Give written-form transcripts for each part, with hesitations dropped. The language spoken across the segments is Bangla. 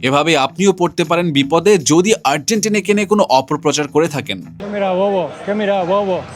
এভাবে আপনিও পড়তে পারেন বিপদে যদি আর্জেন্টিনাকে নিয়ে কোনো অপপ্রচার করে থাকেন।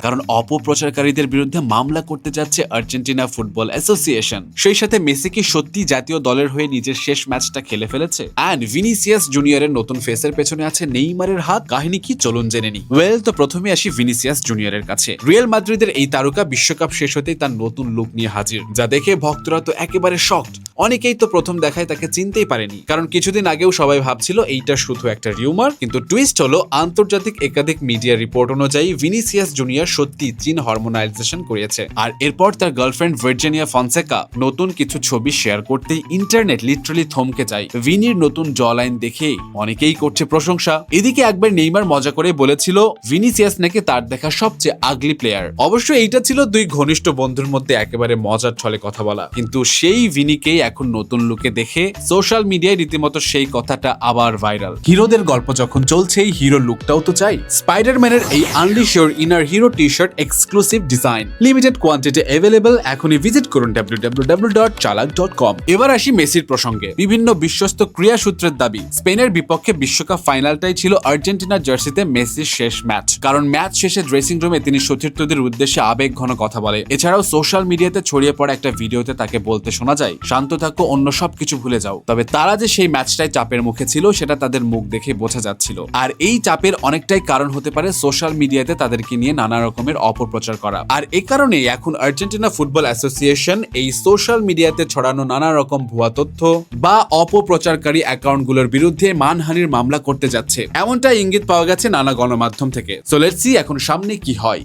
কারণ অপপ্রচারকারীদের বিরুদ্ধে মামলা করতে যাচ্ছে আর্জেন্টিনা ফুটবল অ্যাসোসিয়েশন। সেই সাথে মেসি কি সত্যি জাতীয় দলের হয়ে নিজের শেষ ম্যাচটা খেলে ফেলেছে? অ্যান্ড ভিনিসিয়াস জুনিয়রের নতুন ফেসের পেছনে আছে নেইমারের হাত। কাহিনী কি চলুন জেনে নি। ওয়েল, তো প্রথমে আসি ভিনিসিয়াস জুনিয়রের কাছে। রিয়াল মাদ্রিদের এই তারকা বিশ্বকাপ শেষ হতেই তার নতুন লুক নিয়ে হাজির, যা দেখে ভক্তরা তো একেবারে শকড। অনেকেই তো প্রথম দেখায় তাকে চিনতেই পারেনি, কারণ কিছুদিন আগেও সবাই ভাবছিল এইটা শুধু একটা রিউমার। কিন্তু টুইস্ট হলো, আন্তর্জাতিক একাধিক মিডিয়া রিপোর্ট অনুযায়ী ভিনিসিয়াস জুনিয়র সত্যি জিন হরমোনাইজেশন করিয়েছে। আর এরপর তার গার্লফ্রেন্ড ভার্জিনিয়া ফনসেকা নতুন কিছু ছবি শেয়ার করতেই ইন্টারনেট লিটারালি থমকে যায়। ভিনির নতুন জ লাইন দেখে অনেকেই করছে প্রশংসা। এদিকে একবার নেইমার মজা করে বলেছিল ভিনিসিয়াস নাকি তার দেখা সবচেয়ে আগলি প্লেয়ার। অবশ্য এইটা ছিল দুই ঘনিষ্ঠ বন্ধুর মধ্যে একেবারে মজার ছলে কথা বলা, কিন্তু সেই ভিনিকেই এখন নতুন লুকে দেখে সোশ্যাল মিডিয়ায় রীতিমতো সেই কথাটা আবার ভাইরাল। হিরোদের গল্প যখন চলছে, এই হিরো লুকটাও তো চাই। স্পাইডারম্যানের এই unleash your inner hero T shirt exclusive design, limited quantity available. এখনই ভিজিট করুন www.chalak.com। এবার আসি মেসির প্রসঙ্গে। বিভিন্ন বিশ্বস্ত ক্রীড়া সূত্রের দাবি, স্পেনের বিপক্ষে বিশ্বকাপ ফাইনালটাই ছিল আর্জেন্টিনার জার্সিতে মেসির শেষ ম্যাচ। কারণ ম্যাচ শেষে ড্রেসিং রুমে তিনি সতীর্থদের উদ্দেশ্যে আবেগ ঘন কথা বলে। এছাড়াও সোশ্যাল মিডিয়াতে ছড়িয়ে পড়া একটা ভিডিওতে তাকে বলতে শোনা যায়, শান্ত থাকো, অন্য সবকিছু ভুলে যাও। তবে তারা যে সেই ম্যাচটাই চাপের মুখে ছিল সেটা তাদের মুখ দেখে বোঝা যাচ্ছিল। আর এই চাপের অনেকটাই কারণ হতে পারে সোশ্যাল মিডিয়াতে তাদেরকে নিয়ে নানা রকমের অপপ্রচার করা। আর এ কারণেই এখন আর্জেন্টিনা ফুটবল অ্যাসোসিয়েশন এই সোশ্যাল মিডিয়াতে ছড়ানো নানা রকম ভুয়া তথ্য বা অপপ্রচারকারী অ্যাকাউন্টগুলোর বিরুদ্ধে মানহানির মামলা করতে যাচ্ছে, এমনটা ইঙ্গিত পাওয়া গেছে নানা গণমাধ্যম থেকে। সো লেটস সি এখন সামনে কি হয়।